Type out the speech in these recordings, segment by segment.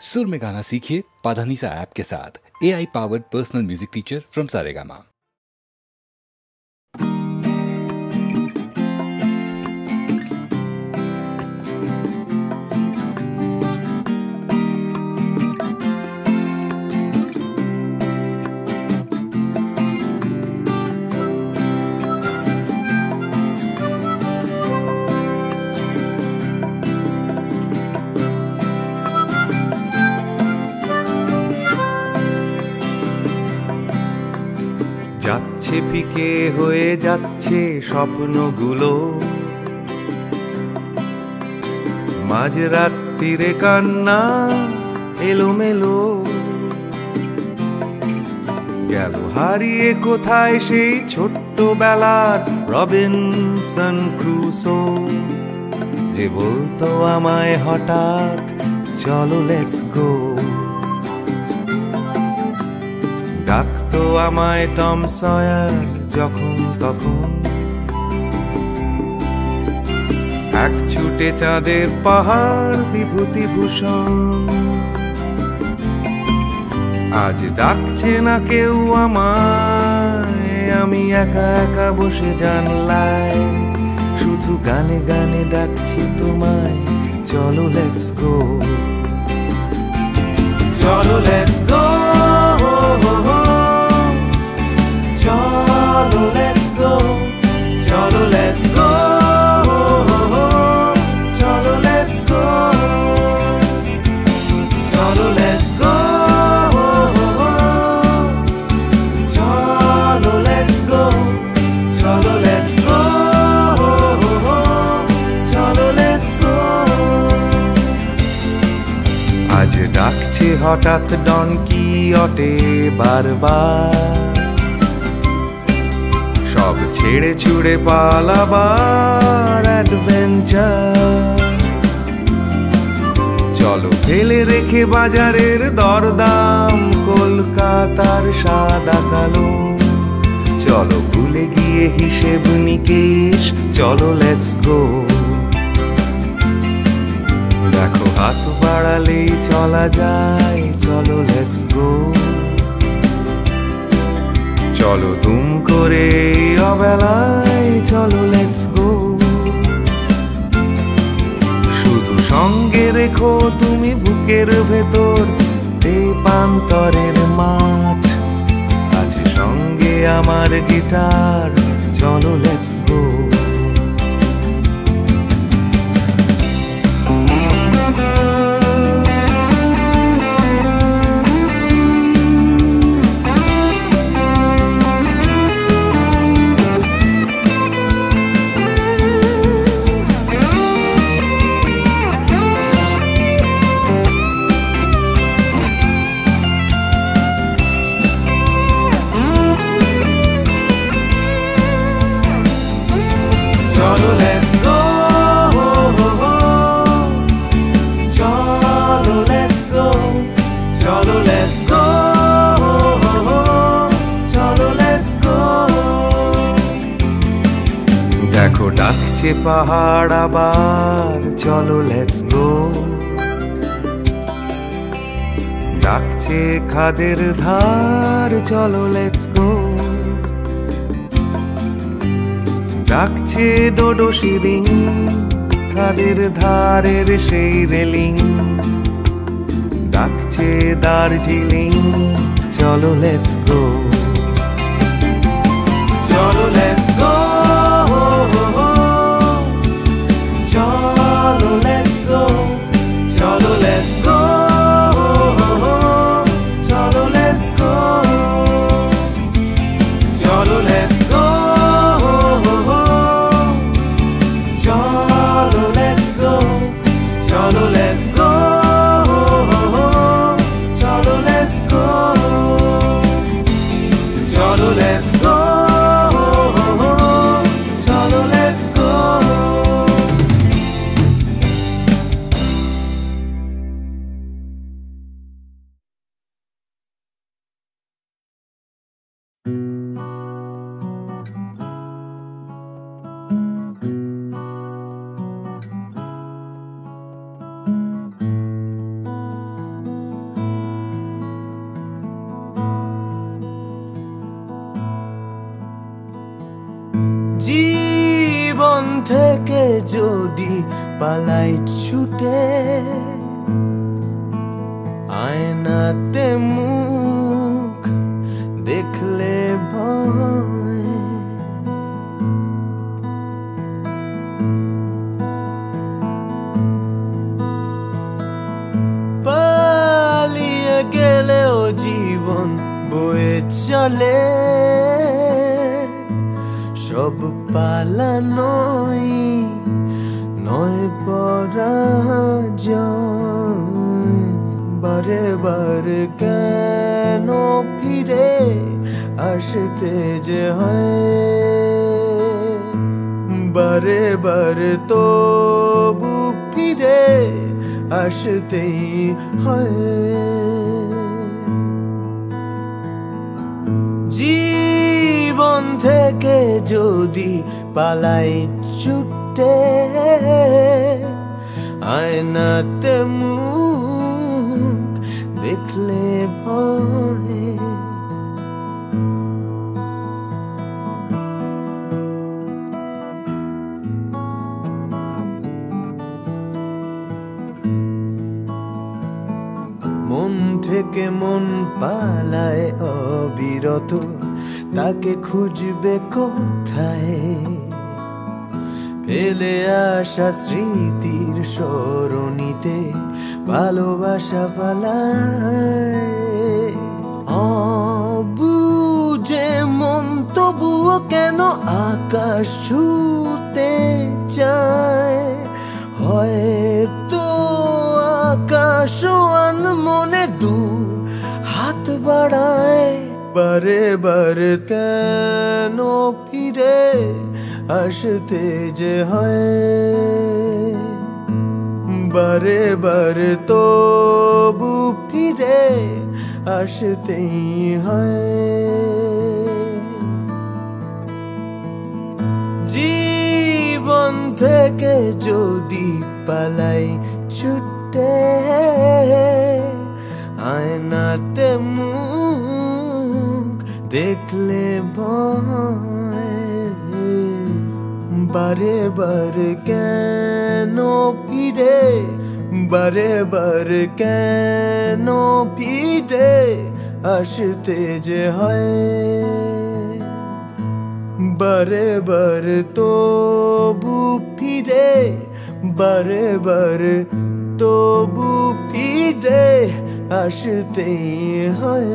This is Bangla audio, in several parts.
सुर में गाना सीखिए पाधानीसा ऐप के साथ। AI powered personal music teacher from Saregama. যাচ্ছে ফিকে হয়ে যাচ্ছে স্বপ্নগুলো, মাঝরাত্রিরে কান্না এলোমেলো, গেল হারিয়ে কোথায় সেই ছোট্টবেলার রবিনসন ক্রুসো, যে বলতো আমায় হঠাৎ চলো লেটস গো। ডাকতো আমায় টম সয়ার যখন তখন, এক ছুটে চাঁদের পাহাড় বিভূতিভূষণ। আজ ডাকছে না কেউ আমায়, আমি একা একা বসে জানলায়, শুধু গানে গানে ডাকছি তোমায় চলো লেটস গো। চলো let's go, chalo let's go, chalo let's go, chalo let's go, chalo let's go, chalo let's go, chalo let's go, chalo let's go। আজ ডাকছে হঠাৎ ডন কিহটে বারবার, সব ছেড়ে ছুড়ে পালাবার অ্যাডভেঞ্চার। চলো ফেলে রেখে বাজারের দরদাম, কলকাতার সাদা কালো, চলো ভুলে গিয়ে হিসেব নিকেশ, চলো লেটস গো। দেখো হাত বাড়ালেই চলা যায়, চলো লেটস গো। চলো দুম করে অবেলায়, চলো লেটস গো। শুধু সঙ্গে রেখো তুমি বুকের ভেতর দেবান্তরের মাঠ, আছে সঙ্গে আমার গিটার, চলো let's go. Chalo let's go, chalo let's go, chalo let's go, chalo let's go। দেখো ডাকছে পাহাড় আবার, চলো লেটস গো। ডাকছে খাদের ধার, চলো লেটস গো। ডাকছে ডোডো শিরিং, খাদের ধারের সেই রেলিং, ডাকছে দার্জিলিং, চলো লেটস গো। চলো লেটস গো, চলো লেটস গো, চলো লেটস গো, চলো লেটস গো, চলো let's go, chalo let's go, chalo let's go, chalo let's go। থেকে যদি পালাই ছুটে আয়নাতে মুখ দেখলে ভয় পালিয়ে গেলেও জীবন বয়ে চলে সব পালানোই নয় পরাজয় বারে বারে কেন ফিরে আসতে যে হয় বারে বারে তবু ফিরে আসতেই হয় জীবন থেকে যদি পালাই ছুটে আয়নাতে মুখ দেখলে ভয় মন থেকে মন পালায় অবিরত তাকে খুঁজবে কোথায় ফেলে আসা স্মৃতির সরণিতে ভালোবাসা পালায় অবুঝে মন তবুও কেন আকাশ ছুতে চায় হয়তো আকাশ মনে দু হাত বাড়ায় বারে বারে কেন ফিরে আসতে যে হয় বারে বারে তবু ফিরে আসতেই হয় জীবন থেকে যদি পালাই ছুটে আয়নাতে মুখ দেখলে ভয় বারে বারে কেন ফিরে বারে বারে কেন ফিরে আসতে যে হয় বারে বারে তবু ফিরে বারে বারে তবু ফিরে আসতেই হয়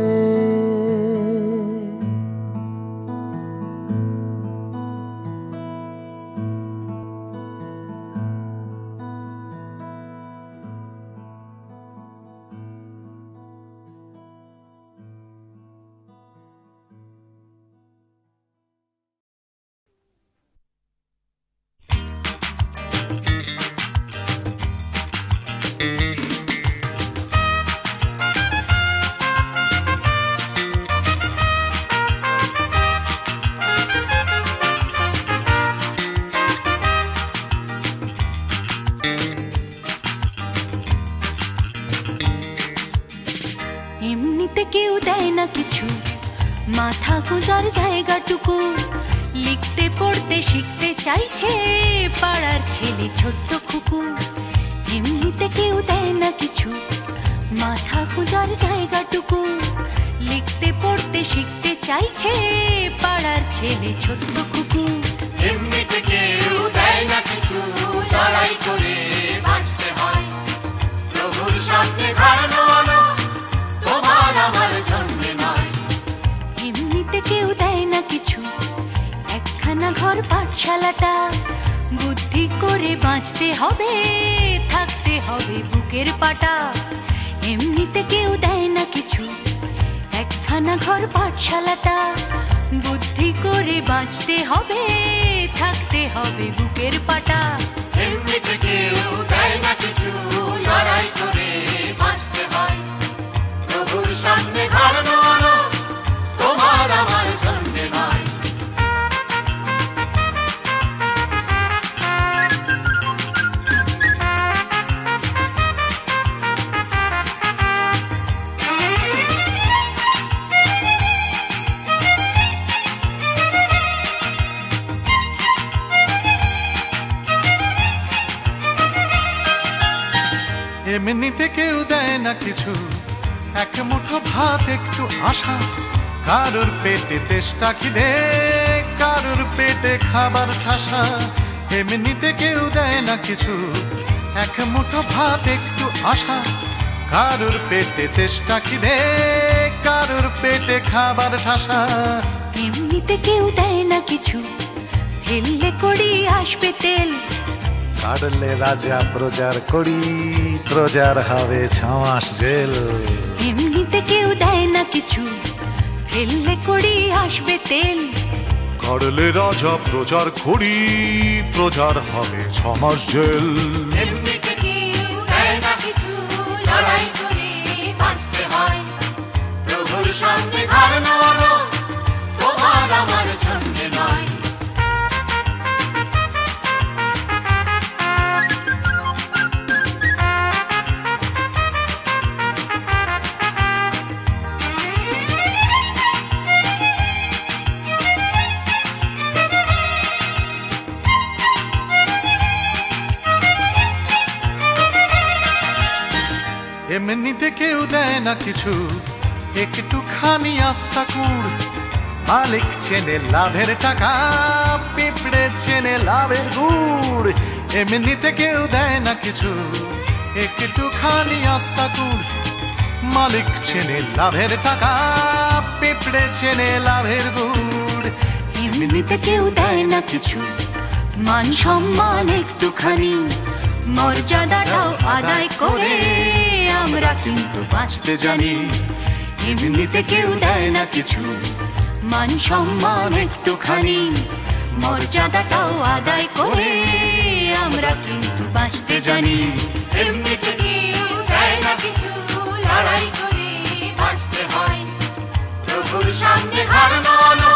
এমনিতে কেউ দেয় না কিছু মাথা গোজার জায়গাটুকু লিখতে পড়তে শিখতে চাইছে পাড়ার ছেলে ছোট্ট খুকু এমনিতে কেউ দেয় না কিছু মাথা গোজার জায়গাটুকু লিখতে পড়তে শিখতে চাইছে পাড়ার ছেলে ছোট্ট খুকু এমনিতে কেউ দেয় না কিছু লড়াই করে বাঁচতে হয় প্রভুর সামনে দাঁড়ানো তোমার আমার জন্য নয় এমনিতে কেউ দেয় না কিছু একখানা ঘর পাঠশালাটা বুদ্ধি করে বাঁচতে হবে থাকতে হবে বুকের পাটা এমনিতে কেউ দেয় না কিছু একখানা ঘর পাঠশালাটা বুদ্ধি করে বাঁচতে হবে থাকতে হবে বুকের পাটা এমনিতে কেউ দেয় না কিছু লড়াই করে বাঁচতে হয় প্রভুর সামনে দাঁড়ানো তোমার আমার জন্য নয় দেয় না কিছু, এক মুঠো ভাত একটু আশা, কারোর পেটে তেষ্টা খিদে, কারোর পেটে খাবার ঠাসা। এমনিতে কেউ দেয় না কিছু, এক মুঠো ভাত একটু আশা, কারোর পেটে তেষ্টা খিদে, কারোর পেটে খাবার ঠাসা। এমনিতে কেউ দেয় না কিছু, ফেললে করি আসবে তেল, কাটলে রাজা প্রজার করি, প্রজার হবে 6 মাস জেল। এমনিতে কেউ দেয় না কিছু, ফেললে করি আসবে তেল, কাটলে রাজা প্রজার করি, প্রজার হবে 6 মাস জেল। এমনিতে কেউ দেয় না কিছু, লড়াই করে বাঁচতে হয়। প্রভুর সামনে ঘাড় নাড়ানো তোমার আমার জন্যে নয়। এমনিতে কেউ দেয় না কিছু, একটুখানি আস্থা কুড়, মালিক চেনে লাভের টাকা, পিঁপড়ে চেনে লাভের গুড়। এমনিতে কেউ দেয় না কিছু, একটুখানি আস্থা কুড়, মালিক চেনে লাভের টাকা, পিঁপড়ে চেনে লাভের গুড়। এমনিতে কেউ দেয় না কিছু, মান সম্মান একটুখানি, মর্যাদাটাও আদায় করে আমরা কিন্তু বাঁচতে জানি। এমনিতে কেউ দেয় না কিছু, মান সম্মান একটুখানি, মর্যাদাটাও আদায় করে আমরা কিন্তু বাঁচতে জানি। এমনিতে কেউ দেয় না কিছু, লড়াই করে বাঁচতে হয়। প্রভুর সামনে ঘাড় নাড়ানো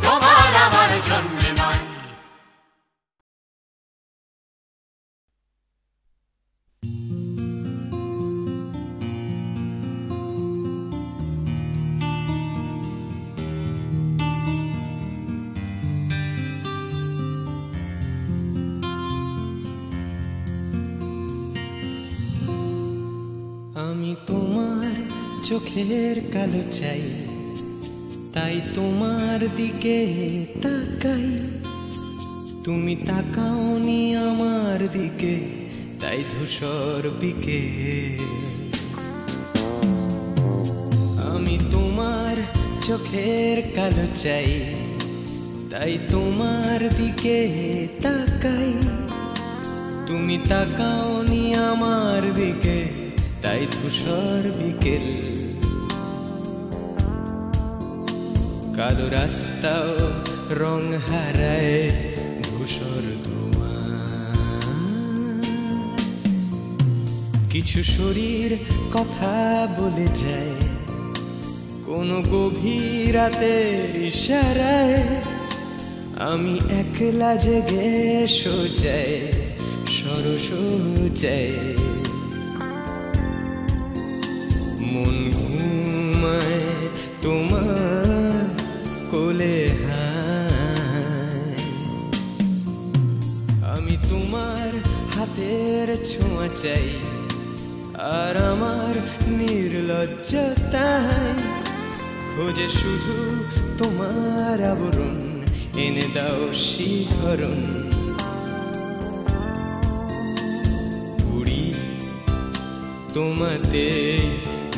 তোমার আমার জন্যে নয়। আমি তোমার চোখের কালো চাই, তাই তোমার দিকে তাকাই। তুমি তাকাওনি আমার দিকে, তাই ধূসর বিকে। আমি তোমার চোখের কালো চাই, তাই তোমার দিকে তাকাই। তুমি তাকাওনি আমার দিকে, তাই ধূসর বিকেল। কালো রাস্তাও রং হারায় ধূসর ধোঁয়া। কিছু শরীর কথা বলে যায় কোনো গভীর রাতের ইশারায়। আমি একলা জেগে সোজায় সরসোজায়। মন ঘুমায় তোমার কোলে হায়। আমি তোমার হাতের ছোঁয়া চাই, আর আমার নির্লজ্জতায় খোঁজে শুধু তোমার আবরণ। এনে দাও শিহরণ। ঘুরি তোমাতে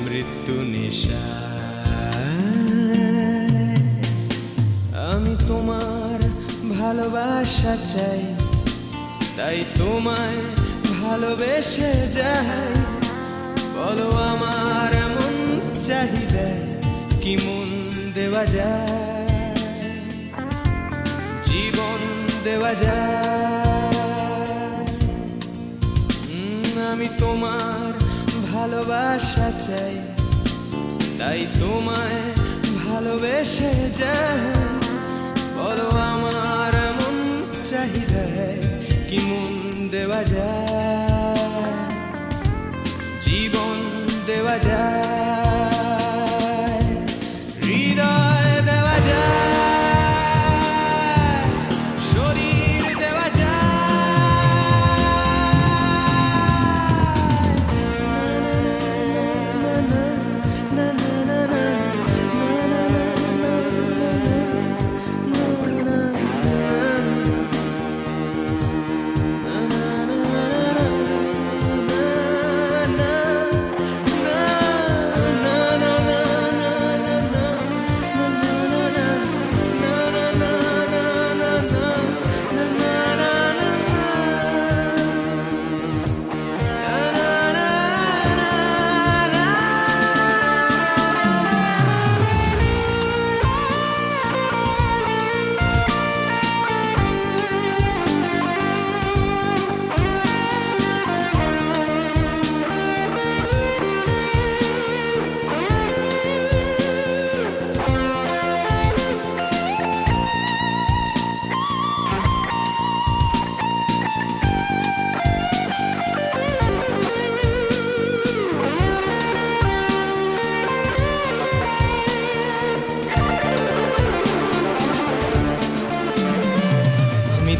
মৃত্যু নেশা। আমি তোমার ভালোবাসা চাই, তাই তোমায় ভালোবেসে যাই। বলো আমার এমন চাহিদা কি মন দেওয়া যায়, জীবন দেওয়া যায়। আমি তোমার ভালোবাসা চাই, তাই তোমায় ভালোবেসে যাই। বলো আমার এমন চাহিদা কি মন দেওয়া যায়, জীবন দেওয়া যায়, হৃদয় দেওয়া যায়, শরীর দেওয়া যায়।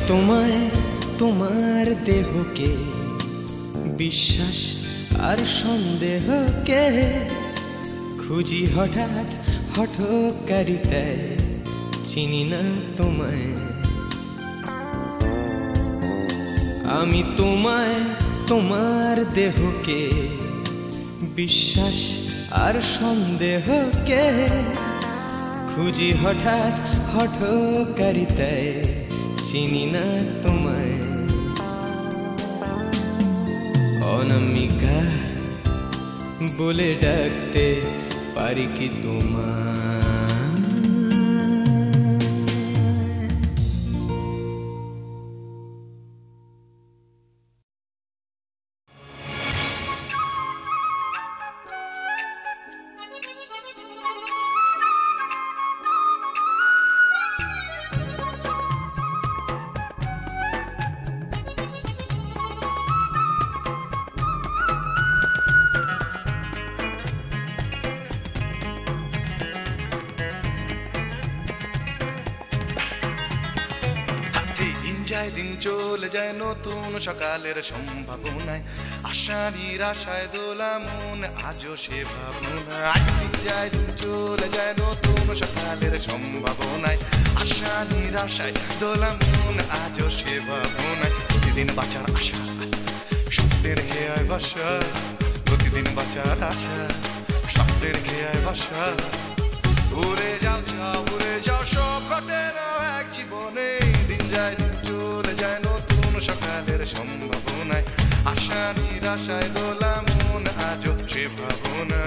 তোমায় তোমার দেহকে বিশ্বাস আর সন্দেহকে খুঁজি হঠাৎ হঠকারিতায় চিনি না তোমায় আমি তোমায় তোমার দেহকে বিশ্বাস আর সন্দেহকে খুঁজি হঠাৎ হঠকারিতায় চিনি না তোমায় অনামিকা বলে ডাকতে পারি কি তোমায় দিন চলে যায় নতুন সকালের সম্ভাবনায় আশা নিরাশায় দোলা মন আজও সে ভাবনায় দিন যায় দিন চলে যায় নতুন সকালের সম্ভাবনায় আশা নিরাশায় দোলা মন আজও সে ভাবনায় প্রতিদিন বাঁচার আশা স্বপ্নের খেয়ায় বাসা প্রতিদিন বাঁচার আশা স্বপ্নের খেয়ায় বাসা উড়ে যাও যাও উড়ে যাও সব ঘটে না এক জীবনে দিন যায় দিন চলে যায় নতুন সকালের সম্ভাবনায় আশা নিরাশায় দোলা মন আজও সে ভাবনা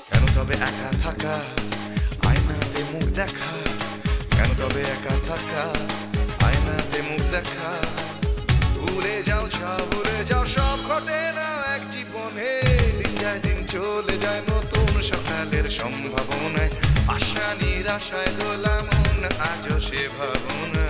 কেন তবে একা থাকা আয়নাতে মুখ দেখা কেন তবে একা থাকা আয়নাতে মুখ দেখা উড়ে যাও সব উড়ে যাও সব ঘটে না এক জীবনে দিন যায় দিন চলে যায় নতুন সকালের সম্ভাবনায় আশা নিরাশায় দোলা মন আজও সে ভাবনা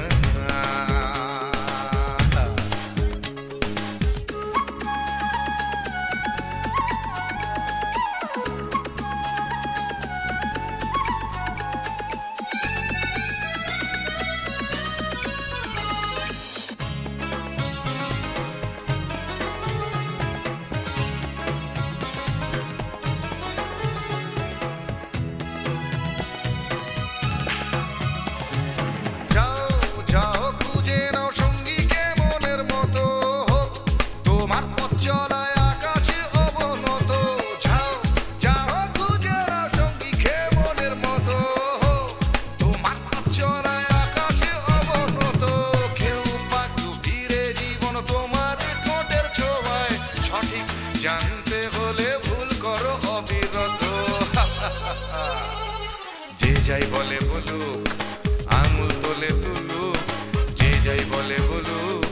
জানতে হলে ভুল করো অবিরত যে যাই বলে বলুক আঙুল তোলে তুলুক যে যাই বলে বলুক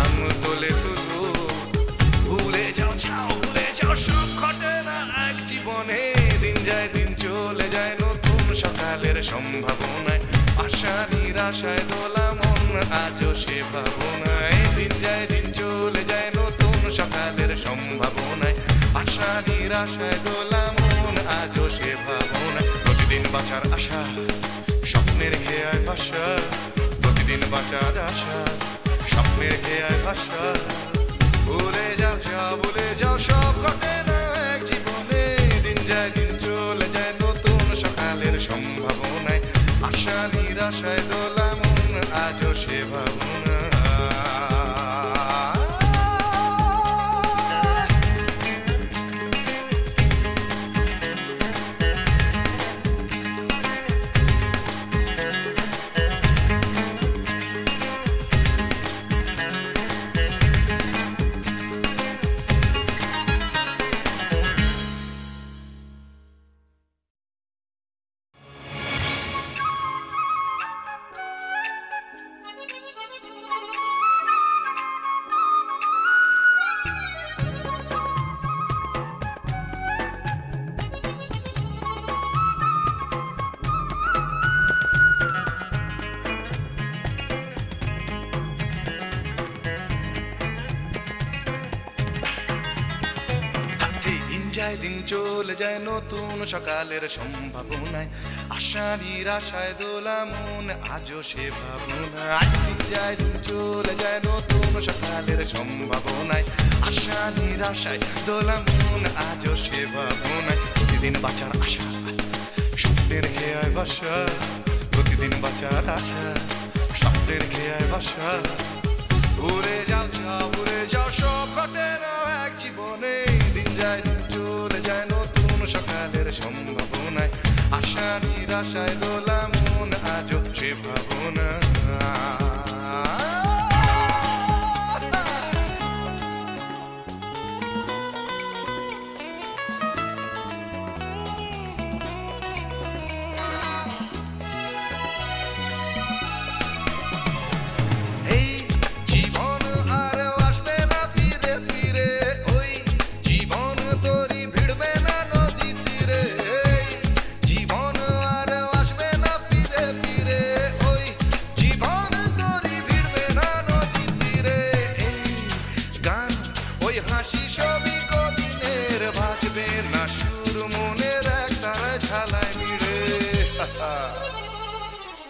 আঙুল তোলে তুলুক ভুলে যাও ছাও ভুলে যাও সব ঘটে না এক জীবনে দিন যায় দিন চলে যায় নতুন সকালের সম্ভাবনায় আশা নিরাশায় দোলা মন আজও সে ভাবনায় দিন যায় দিন চলে যায় নতুন সকালের সম্ভাবনায় আশা নিরাশায় দোলা মন আজও সে ভাবনায় প্রতিদিন বাঁচার আশা স্বপ্নের খেয়ায় ভাষা প্রতিদিন বাঁচার আশা স্বপ্নের খেয়ায় ভাষা ভুলে যাও যাও ভুলে যাও সব ঘটে না এক জীবনে দিন যায় দিন চলে যায় নতুন সকালের সম্ভাবনায় আশা নিরাশায় দোলা মন আজও সে ভাবনা চলে যায় নতুন সকালের সম্ভাবনায়, আশা নিরাশায় দোলা মন আজও সে ভাবনায়। দিন যায় দিন চলে যায় নতুন সকালের সম্ভাবনায়, আশা নিরাশায় দোলা মন আজও সে ভাবনায়। প্রতিদিন বাঁচার আশা স্বপ্নের খেয়ায় বাসা, প্রতিদিন বাঁচার আশা স্বপ্নের খেয়ায় বাসা। উড়ে যাও যাও উড়ে যাও সব ঘটে না এক জীবনে, দিন যায় দিন চলে যায় নতুন সকালের সম্ভাবনায়, আশা নিরাশায় দোলা মন আজও সে ভাবনা।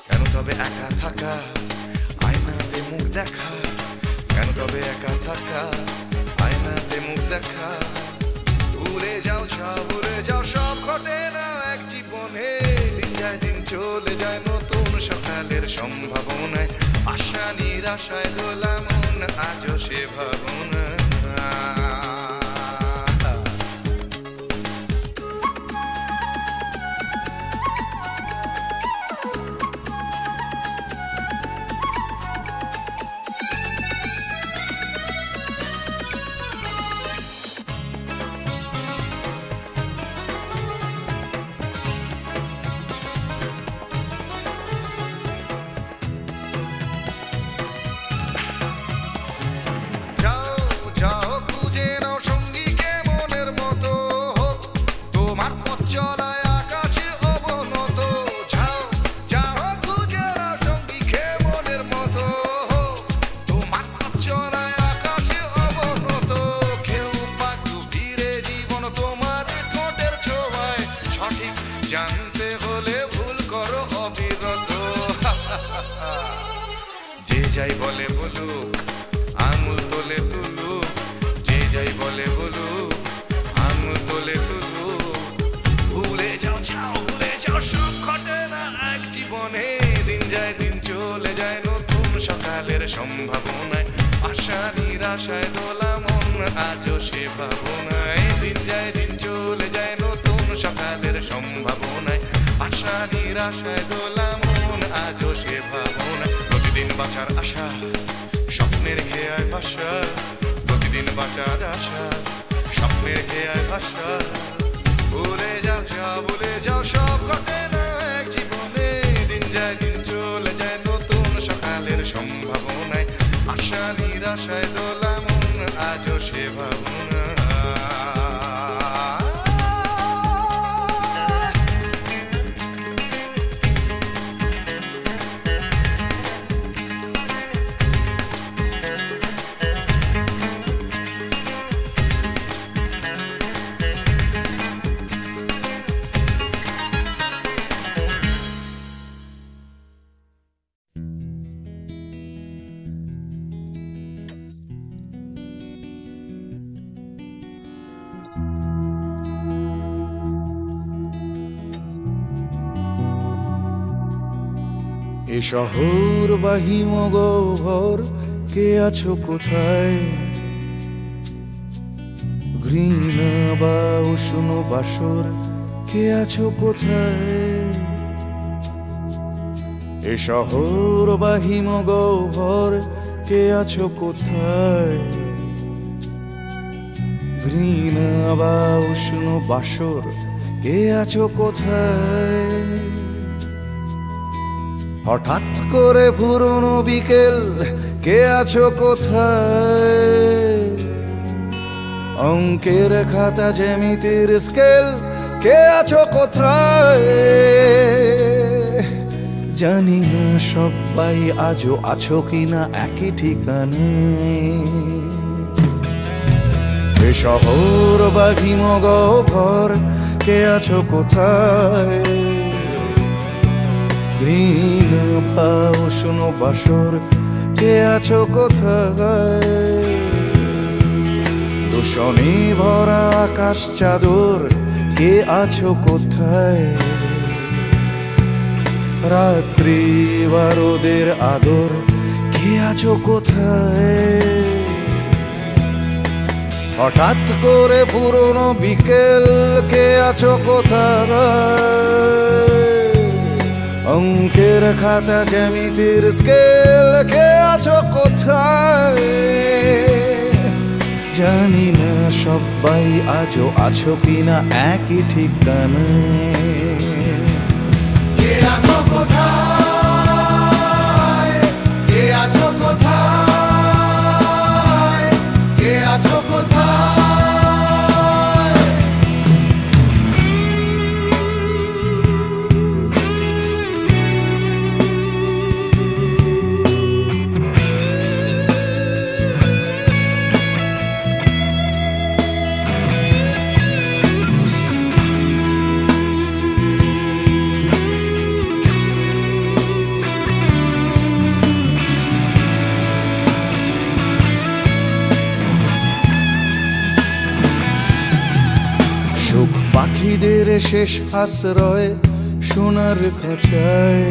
কেন তবে একা থাকা আয়নাতে মুখ দেখা, কেন তবে একা থাকা আয়নাতে মুখ দেখা। উড়ে যাও যাও উড়ে যাও সব ঘটে না এক জীবনে, দিন যায় দিন চলে যায় নতুন সকালের সম্ভাবনায়, আশা নিরাশায় দোলা মন আজও সে ভাবনা। জানতে হলে ভুল করো অবিরত, যে যাই বলে বলুক আঙুল তোলে তুলুক, যে যাই বলে বলুক আঙুল তোলে তুলুক। ভুলে যাও যাও ভুলে যাও সব ঘটে না এক জীবনে, দিন যায় দিন চলে যায় নতুন সকালের সম্ভাবনায়, আশা নিরাশায় দোলা মন আজও সে ভাবনায়। দিন যায় দিন চলে যায় নতুন সকালের সম্ভাবনায়, আশা নিরাশায় দোলা মন আজও সে ভাবনায়। প্রতিদিন বাঁচার আশা স্বপ্নের খেয়ায় ভাষা, প্রতিদিন বাঁচার আশা স্বপ্নের খেয়ায় ভাষা। ভুলে যাও যাও ভুলে যাও সব ঘটে না এক জীবনে, দিন যায় দিন চলে যায় নতুন সকালের সম্ভাবনায়, আশা নিরাশায় দোলা মন আজও সে ভাবনা। এ শহর বা হিমগহ্বর কে আছো কোথায়, ঘৃণা বা উষ্ণ বাসর কে আছো কোথায়। এ শহর বা হিমগহ্বর কে আছো কোথায়, ঘৃণা বা উষ্ণ বাসর কে আছো কোথায়। হঠাৎ করে পুরনো বিকেল কে আছো কোথায়, অঙ্কের খাতা জ্যামিতির স্কেল কে আছো কোথায়। জানি না সবাই আজও আছো কিনা একই ঠিকানে, এ শহর বাঘি মগর কে আছো কোথায়? গ্রীন উষ্ণ বাসর কে আছো কোথায়? দূষণে ভরা আকাশ চাদর কে আছো কোথায়? রাত্রি বারোদের আদর কে আছো কোথায়? হঠাৎ করে পুরনো বিকেল কে আছো কোথায়? অঙ্কের খাতা জ্যামিতির স্কেল কে আছো কোথায়? জানি না সবাই আজও আছো কিনা একই ঠিকানায়। কে আছো কোথায়? কে আছো কোথায়? কে আছো কোথায়? পাখিদের শেষ আশ্রয় সোনার খাঁচায়,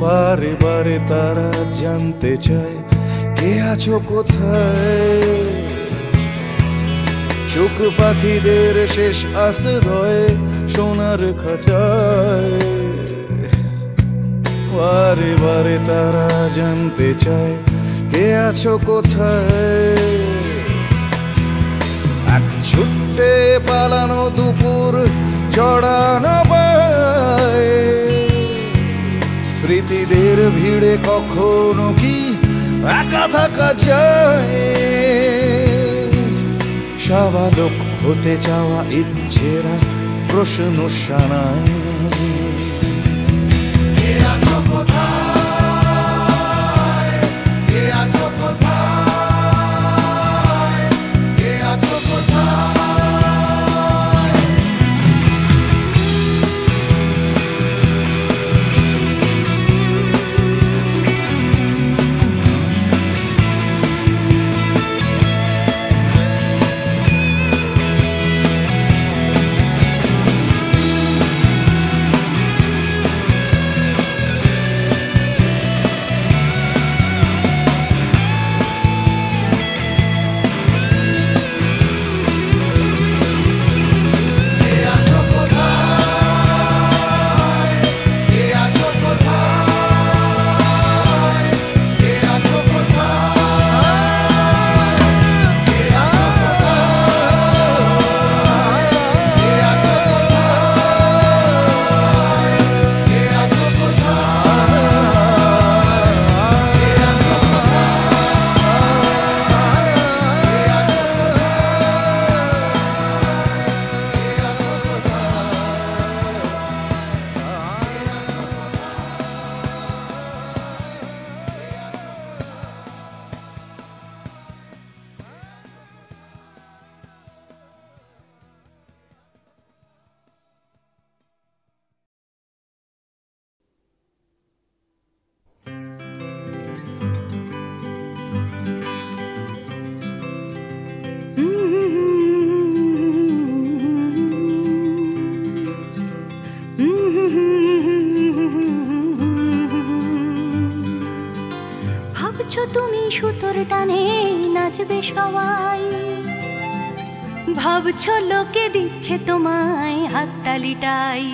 বারে বারে তারা জানতে চায় কে আছো কোথায়? চোখ পাখিদের শেষ আশ্রয় সোনার খাঁচায়, বারে বারে তারা জানতে চায় কে আছো কোথায়? এক ছুটে পালানো দুপুর জড়ানো পায়, স্মৃতিদের ভিড়ে কখনো কি একা থাকা যায়? স্বাভাবিক হতে চাওয়া ইচ্ছেরা প্রশ্ন শানায়। কে আছো কোথায়? কে আছো কোথায়? কে আছো কোথায়? ভাবছো তুমি সুতোর টানে নাচবে সবাই, ভাবছো লোকে দিচ্ছে তোমায় হাততালিটাই।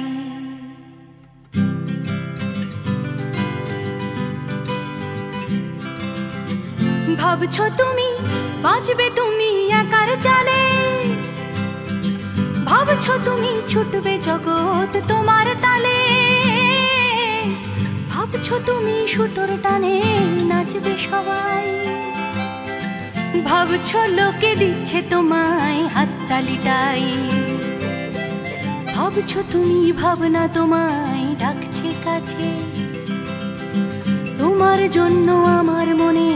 ভাবছো তুমি বাঁচবে তুমি একার চালে, ভাবছো তুমি ছুটবে জগৎ তোমার তালে। ভাবছো তুমি সুতোর টানে নাচবে সবাই, ভাবছো লোকে দিচ্ছে তোমায় হাততালিটাই। ভাবছো তুমি ভাবনা তোমায় ডাকছে কাছে, তোমার জন্য আমার মনে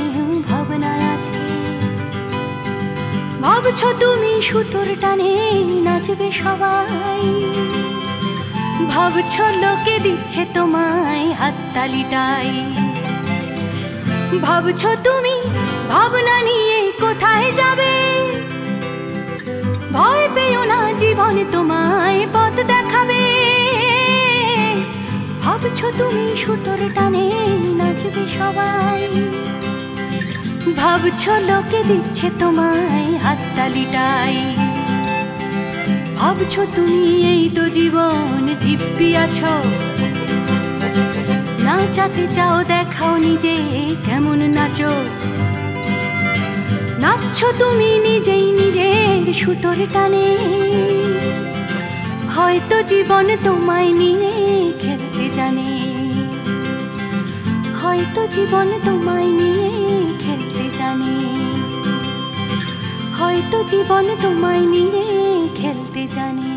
ভাবনা আছে। ভাবছো তুমি সুতোর টানে নাচবে সবাই, ভাবছো লোকে দিচ্ছে তোমায় হাততালিটাই। ভাবছো তুমি ভাবনা নিয়ে কোথায় যাবে, ভয় পেও না জীবন তোমায় পথ দেখাবে। ভাবছো তুমি সুতোর টানে নাচবে সবাই, ভাবছো লোকে দিচ্ছে তোমায় হাততালিটাই। ভাবছো তুমি এই তো জীবন দিব্যি আছো, নাচাতে চাও দেখাও নিজে কেমন নাচো। নাচছো তুমি নিজেই নিজের সুতোর টানে, হয়তো জীবন তোমায় নিয়ে খেলতে জানে, হয়তো জীবন তোমায় নিয়ে খেলতে জানে, হয়তো জীবন তোমায় নিয়ে খেলতে জানে।